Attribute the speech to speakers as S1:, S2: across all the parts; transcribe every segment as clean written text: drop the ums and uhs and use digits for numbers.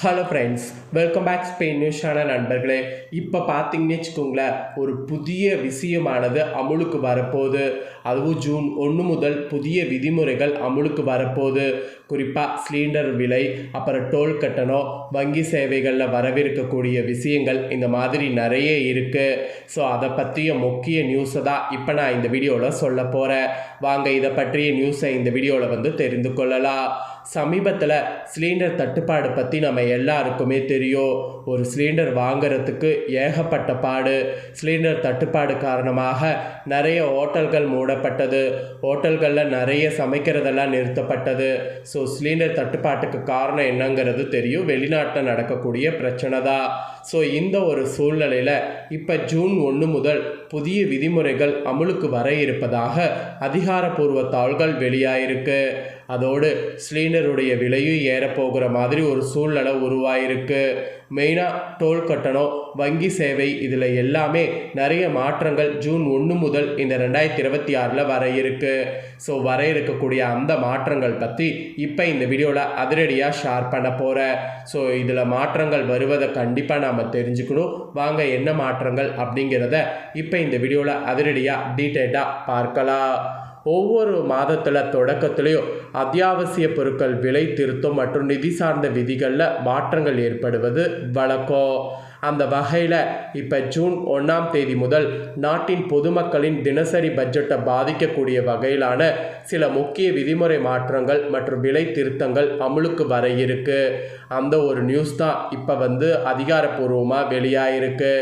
S1: Hello friends, welcome back Spain news channel நண்பர்களே. இப்போ பார்த்தீங்கன்னு வச்சுக்கோங்களேன், ஒரு புதிய விஷயமானது அமுலுக்கு வரப்போகுது. அதுவும் ஜூன் 1 முதல் புதிய விதிமுறைகள் அமுலுக்கு வரப்போகுது. குறிப்பாக சிலிண்டர் விலை, அப்புறம் டோல் கட்டணம், வங்கி சேவைகளில் வரவிருக்கக்கூடிய விஷயங்கள், இந்த மாதிரி நிறைய இருக்குது. ஸோ அதை பற்றிய முக்கிய நியூஸை தான் இப்போ நான் இந்த வீடியோவில் சொல்ல போகிறேன். வாங்க இதை பற்றிய நியூஸை இந்த வீடியோவில் தெரிந்து கொள்ளலாம். சமீபத்தில் சிலிண்டர் தட்டுப்பாடு பற்றி நம்ம எல்லாருக்குமே தெரியும். ஒரு சிலிண்டர் வாங்கிறதுக்கு ஏகப்பட்ட பாடு. சிலிண்டர் தட்டுப்பாடு காரணமாக நிறைய ஹோட்டல்கள் மூடப்பட்டது. ஹோட்டல்களில் நிறைய சமைக்கிறதெல்லாம் நிறுத்தப்பட்டது. ஸோ சிலிண்டர் தட்டுப்பாட்டுக்கு காரணம் என்னங்கிறது தெரியும், வெளிநாட்டில் நடக்கக்கூடிய பிரச்சனை தான். ஸோ இந்த ஒரு சூழ்நிலையில் இப்போ ஜூன் 1 முதல் புதிய விதிமுறைகள் அமுலுக்கு வர இருப்பதாக அதிகாரப்பூர்வ தாள்கள் வெளியாயிருக்கு. அதோடு சிலிண்டருடைய விலையும் ஏறப்போகிற மாதிரி ஒரு சூழ்நிலை உருவாயிருக்கு. மெயினாக டோல் கட்டணம், வங்கி சேவை, இதில் எல்லாமே நிறைய மாற்றங்கள் ஜூன் 1 முதல் இந்த 2026 வர இருக்கு. ஸோ வர இருக்கக்கூடிய அந்த மாற்றங்கள் பற்றி இப்போ இந்த வீடியோவில் அதிரடியாக ஷேர் பண்ண போகிறேன். ஸோ இதில் மாற்றங்கள் வருவதை கண்டிப்பாக நாம் தெரிஞ்சுக்கணும். வாங்க என்ன மாற்றங்கள் அப்படிங்கிறத இப்போ இந்த வீடியோவில் அதிரடியாக டீட்டெயிலாக பார்க்கலாம். ஒவ்வொரு மாதத்தில் தொடக்கத்திலையும் அத்தியாவசிய பொருட்கள் விலை திருத்தம் மற்றும் நிதி சார்ந்த விதிகளில் மாற்றங்கள் ஏற்படுவது வழக்கம். அந்த வகையில் இப்போ ஜூன் 1 முதல் நாட்டின் பொதுமக்களின் தினசரி பட்ஜெட்டை பாதிக்கக்கூடிய வகையிலான சில முக்கிய விதிமுறை மாற்றங்கள் மற்றும் விலை திருத்தங்கள் அமுலுக்கு வர இருக்கு. அந்த ஒரு நியூஸ் தான் இப்போ அதிகாரப்பூர்வமாக வெளியாயிருக்கு.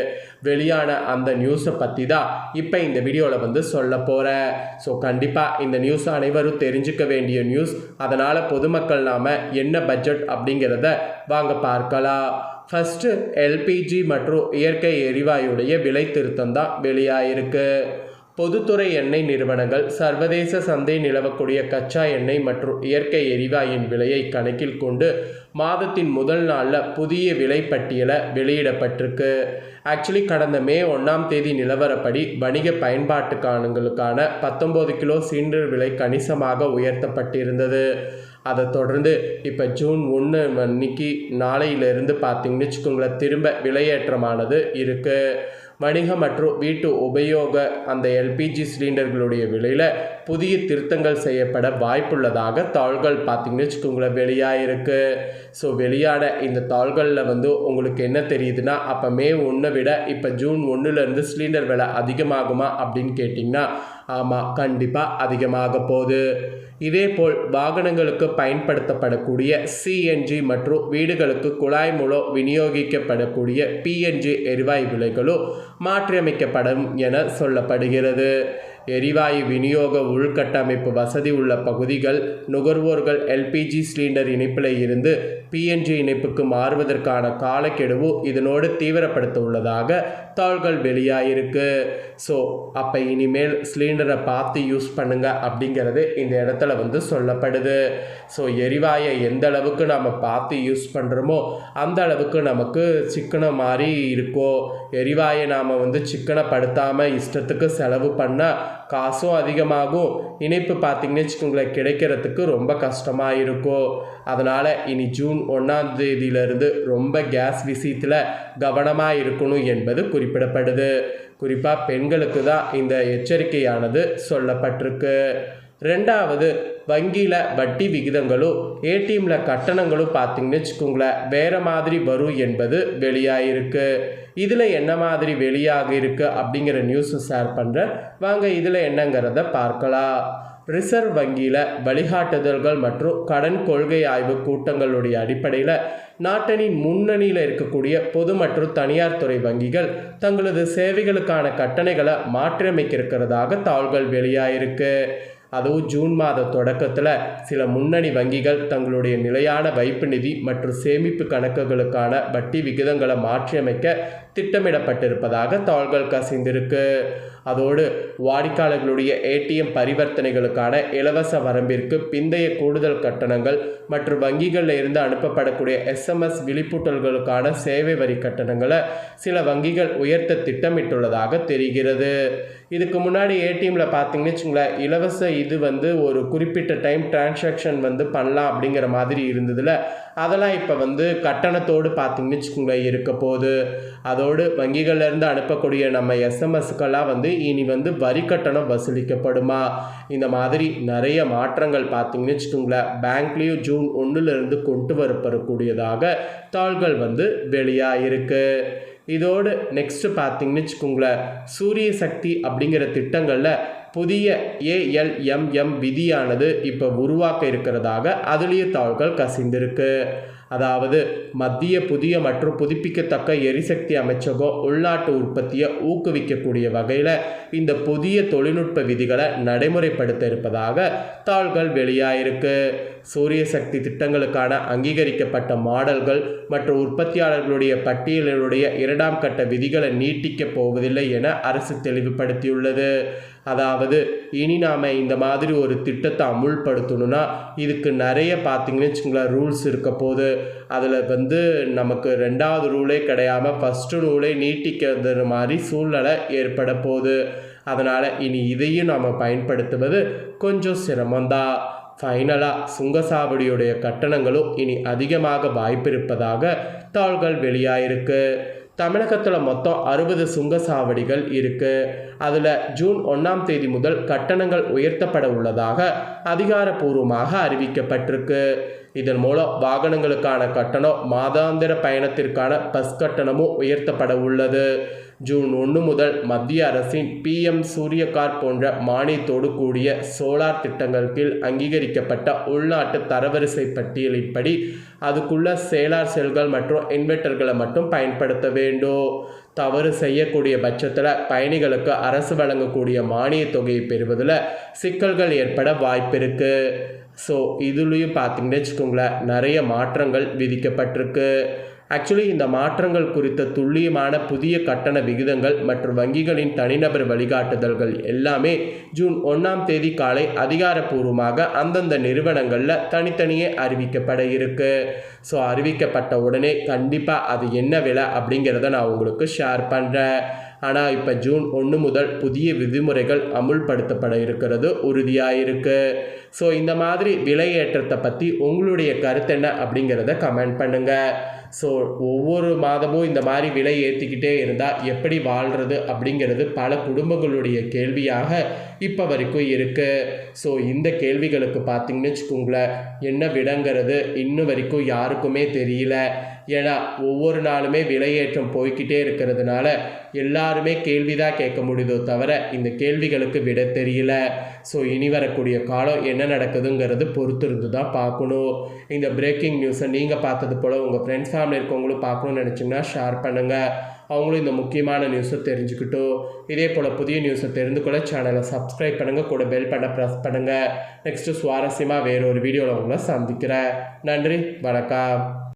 S1: வெளியான அந்த நியூஸை பற்றி தான் இப்போ இந்த வீடியோவில் சொல்ல போகிறேன். ஸோ கண்டிப்பாக இந்த நியூஸ் அனைவரும் தெரிஞ்சுக்க வேண்டிய நியூஸ். அதனால் பொதுமக்கள் நாம் என்ன பட்ஜெட் அப்படிங்கிறத வாங்க பார்க்கலாம். ஃபஸ்ட்டு எல்பிஜி மற்றும் இயற்கை எரிவாயுடைய விலை திருத்தம் தான் வெளியாயிருக்கு. பொதுத்துறை எண்ணெய் நிறுவனங்கள் சர்வதேச சந்தை நிலவக்கூடிய கச்சா எண்ணெய் மற்றும் இயற்கை எரிவாயின் விலையை கணக்கில் கொண்டு மாதத்தின் முதல் நாளில் புதிய விலை பட்டியலை வெளியிடப்பட்டிருக்கு. ஆக்சுவலி கடந்த மே 1 நிலவரப்படி வணிக பயன்பாட்டுக்கானங்களுக்கான 19 கிலோ சிலிண்டர் விலை கணிசமாக உயர்த்தப்பட்டிருந்தது. அதை தொடர்ந்து இப்போ ஜூன் 1 அன்னைக்கு நாளையிலிருந்து பார்த்தீங்கன்னு வச்சுக்கோங்களேன், திரும்ப விலையேற்றமானது இருக்குது. வணிக மற்றும் வீட்டு உபயோக அந்த எல்பிஜி சிலிண்டர்களுடைய விலையில் புதிய திருத்தங்கள் செய்யப்பட வாய்ப்புள்ளதாக தாள்கள் பார்த்தீங்கன்னு வச்சுக்கோங்களேன் வெளியாயிருக்கு. ஸோ வெளியான இந்த தாள்களில் உங்களுக்கு என்ன தெரியுதுன்னா, அப்போ மே 1 விட இப்போ ஜூன் 1 சிலிண்டர் விலை அதிகமாகுமா அப்படின்னு கேட்டிங்கன்னா, ஆமாம், கண்டிப்பாக அதிகமாக போகுது. இதேபோல் வாகனங்களுக்கு பயன்படுத்தப்படக்கூடிய சிஎன்ஜி மற்றும் வீடுகளுக்கு குழாய் மூலம் விநியோகிக்கப்படக்கூடிய பிஎன்ஜி எரிவாயு விலைகளும் மாற்றியமைக்கப்படும் என சொல்லப்படுகிறது. எரிவாயு விநியோக உள்கட்டமைப்பு வசதி உள்ள பகுதிகள் நுகர்வோர்கள் எல்பிஜி சிலிண்டர் இணைப்பில் இருந்து பிஎன்ஜி இணைப்புக்கு மாறுவதற்கான காலக்கெடுவு இதனோடு தீவிரப்படுத்த உள்ளதாக தாள்கள் வெளியாயிருக்கு. ஸோ அப்போ இனிமேல் சிலிண்டரை பார்த்து யூஸ் பண்ணுங்க அப்படிங்கிறது இந்த இடத்துல சொல்லப்படுது. ஸோ எரிவாயை எந்த அளவுக்கு நம்ம பார்த்து யூஸ் பண்ணுறோமோ அந்த அளவுக்கு நமக்கு சிக்கனம் மாதிரி இருக்கும். எரிவாயை நாம் சிக்கனப்படுத்தாமல் இஷ்டத்துக்கு செலவு பண்ணால் காசும் அதிகமாகும். இணைப்பு பார்த்திங்கன்னு வச்சுக்கோங்களேன், கிடைக்கிறதுக்கு ரொம்ப கஷ்டமாக இருக்கும். அதனால் இனி ஜூன் 1 ரொம்ப கேஸ் விஷயத்தில் கவனமாக இருக்கணும் என்பது குறிப்பிடப்படுது. குறிப்பாக பெண்களுக்கு தான் இந்த எச்சரிக்கையானது சொல்லப்பட்டிருக்கு. ரெண்டாவது, வங்கியில் வட்டி விகிதங்களும் ஏடிஎம்மில் கட்டணங்களும் பார்த்திங்கன்னு வச்சுக்கோங்களேன் வேறு மாதிரி வரும் என்பது வெளியாகிருக்கு. இதில் என்ன மாதிரி வெளியாக இருக்குது அப்படிங்கிற நியூஸை ஷேர் பண்ணுறேன். வாங்க இதில் என்னங்கிறத பார்க்கலாம். ரிசர்வ் வங்கியில் வழிகாட்டுதல்கள் மற்றும் கடன் கொள்கை ஆய்வு கூட்டங்களுடைய அடிப்படையில் நாட்டின் முன்னணியில் இருக்கக்கூடிய பொது மற்றும் தனியார் துறை வங்கிகள் தங்களது சேவைகளுக்கான கட்டணங்களை மாற்றியமைக்கிறதாக தாள்கள் வெளியாயிருக்கு. அதுவும் ஜூன் மாத தொடக்கத்தில் சில முன்னணி வங்கிகள் தங்களுடைய நிலையான வைப்பு நிதி மற்றும் சேமிப்பு கணக்குகளுக்கான வட்டி விகிதங்களை மாற்றியமைக்க திட்டமிடப்பட்டிருப்பதாக தாள்கள் கசிந்திருக்கு. அதோடு வாடிக்கையாளர்களுடைய ஏடிஎம் பரிவர்த்தனைகளுக்கான இலவச வரம்பிற்கு பிந்தைய கூடுதல் கட்டணங்கள் மற்றும் வங்கிகளில் இருந்து அனுப்பப்படக்கூடிய எஸ்எம்எஸ் விழிப்பூட்டல்களுக்கான சேவை வரி கட்டணங்களை சில வங்கிகள் உயர்த்த திட்டமிட்டுள்ளதாக தெரிகிறது. இதுக்கு முன்னாடி ஏடிஎம்மில் பார்த்தீங்கன்னு வச்சுங்களேன், இலவச இது ஒரு குறிப்பிட்ட டைம் டிரான்சாக்ஷன் பண்ணலாம் அப்படிங்கிற மாதிரி இருந்ததில் அதெல்லாம் இப்போ கட்டணத்தோடு பார்த்தீங்கன்னு வச்சுக்கோங்களேன் இருக்க போகுது. அதோடு வங்கிகள்லேருந்து அனுப்பக்கூடிய நம்ம எஸ்எம்எஸ்க்கெல்லாம் இனி வரி கட்டணம் வசூலிக்கப்படுமா, இந்த மாதிரி நிறைய மாற்றங்கள் பார்த்தீங்கன்னு வச்சுக்கோங்களேன் பேங்க்லேயும் ஜூன் 1 கொண்டு வரப்படக்கூடியதாக தாள்கள் வெளியாகிருக்கு. இதோடு நெக்ஸ்ட்டு பார்த்தீங்கன்னு வச்சுக்கோங்களேன், சூரிய சக்தி அப்படிங்கிற திட்டங்களில் புதிய ALMM விதியானது இப்போ உருவாக்க இருக்கிறதாக அதுலேயே தாள்கள் கசிந்திருக்கு. அதாவது மத்திய புதிய மற்றும் புதுப்பிக்கத்தக்க எரிசக்தி அமைச்சகம் உள்நாட்டு உற்பத்தியை ஊக்குவிக்கக்கூடிய வகையில் இந்த புதிய தொழில்நுட்ப விதிகளை நடைமுறைப்படுத்த இருப்பதாக தாள்கள் வெளியாயிருக்கு. சூரிய சக்தி திட்டங்களுக்கான அங்கீகரிக்கப்பட்ட மாடல்கள் மற்றும் உற்பத்தியாளர்களுடைய பட்டியலுடைய 2ஆம் கட்ட விதிகளை நீட்டிக்கப் போவதில்லை என அரசு தெளிவுபடுத்தியுள்ளது. அதாவது இனி நாம் இந்த மாதிரி ஒரு திட்டத்தை அமுல்படுத்தணும்னா இதுக்கு நிறைய பார்த்தீங்கன்னு வச்சுங்களேன் ரூல்ஸ் இருக்க போது. அதில் நமக்கு 2வது ரூலே கிடையாமல் ஃபஸ்ட்டு ரூலே நீட்டிக்கிறது மாதிரி சூழ்நிலை ஏற்பட போகுது. அதனால் இனி இதையும் நாம் பயன்படுத்துவது கொஞ்சம் சிரமம்தான். ஃபைனலாக சுங்கசாவடியுடைய கட்டணங்களும் இனி அதிகமாக வாய்ப்பிருப்பதாக தாள்கள் வெளியாயிருக்கு. தமிழகத்தில் மொத்தம் 60 சுங்கசாவடிகள் இருக்குது. அதில் ஜூன் 1 முதல் கட்டணங்கள் உயர்த்தப்பட உள்ளதாக அதிகாரப்பூர்வமாக அறிவிக்கப்பட்டிருக்கு. இதன் மூலம் வாகனங்களுக்கான கட்டணம், மாதாந்திர பயணத்திற்கான பஸ் கட்டணமும் உயர்த்தப்பட உள்ளது. ஜூன் 1 முதல் மத்திய அரசின் PM சூரியகார் போன்ற மானியத்தோடு கூடிய சோலார் திட்டங்கள் கீழ் அங்கீகரிக்கப்பட்ட உள்நாட்டு தரவரிசை பட்டியலின்படி அதுக்குள்ள சோலார் செல்கள் மற்றும் இன்வெர்ட்டர்களை மட்டும் பயன்படுத்த வேண்டும். தவறு செய்யக்கூடிய பட்சத்தில் பயணிகளுக்கு அரசு வழங்கக்கூடிய மானிய தொகையை பெறுவதில் சிக்கல்கள் ஏற்பட வாய்ப்பு இருக்குது. ஸோ இதுலேயும் பார்த்தீங்கன்னு வச்சுக்கோங்களேன் நிறைய மாற்றங்கள் விதிக்கப்பட்டிருக்கு. ஆக்சுவலி இந்த மாற்றங்கள் குறித்த துல்லியமான புதிய கட்டண விகிதங்கள் மற்றும் வங்கிகளின் தனிநபர் வழிகாட்டுதல்கள் எல்லாமே ஜூன் 1 காலை அதிகாரப்பூர்வமாக அந்தந்த நிறுவனங்களில் தனித்தனியே அறிவிக்கப்பட இருக்கு. ஸோ அறிவிக்கப்பட்ட உடனே கண்டிப்பாக அது என்ன விலை அப்படிங்கிறத நான் உங்களுக்கு ஷேர் பண்ணுறேன். ஆனால் இப்போ ஜூன் 1 முதல் புதிய விதிமுறைகள் அமுல்படுத்தப்பட இருக்கிறது உறுதியாயிருக்கு. ஸோ இந்த மாதிரி விலை ஏற்றத்தை பற்றி உங்களுடைய கருத்து என்ன அப்படிங்கிறத கமெண்ட் பண்ணுங்கள். ஸோ ஒவ்வொரு மாதமும் இந்த மாதிரி விலை ஏற்றிக்கிட்டே இருந்தால் எப்படி வாழ்கிறது அப்படிங்கிறது பல குடும்பங்களுடைய கேள்வியாக இப்போ வரைக்கும் இருக்குது. ஸோ இந்த கேள்விகளுக்கு பார்த்தீங்கன்னு வச்சுக்கோங்களேன் என்ன விடங்கிறது இன்னும் வரைக்கும் யாருக்குமே தெரியல. ஏன்னா ஒவ்வொரு நாளுமே விலையேற்றம் போய்கிட்டே இருக்கிறதுனால எல்லாருமே கேள்விதான் கேட்க முடியுதோ தவிர இந்த கேள்விகளுக்கு விட தெரியல. ஸோ இனி வரக்கூடிய காலம் என்ன நடக்குதுங்கிறது பொறுத்திருந்து தான் பார்க்கணும். இந்த பிரேக்கிங் நியூஸை நீங்கள் பார்த்தது போல் உங்கள் ஃப்ரெண்ட்ஸ் ஃபேமிலி இருக்கவங்களும் பார்க்கணுன்னு நினச்சிங்கன்னா ஷேர் பண்ணுங்கள். அவங்களும் இந்த முக்கியமான நியூஸை தெரிஞ்சுக்கிட்டோம். இதே போல் புதிய நியூஸை தெரிந்து கொள்ள சேனலை சப்ஸ்கிரைப் பண்ணுங்கள், கூட பெல் பட்டனை ப்ரெஸ் பண்ணுங்கள். நெக்ஸ்ட்டு சுவாரஸ்யமாக வேறு ஒரு வீடியோவில் உங்களை சந்திக்கிறேன். நன்றி, வணக்கம்.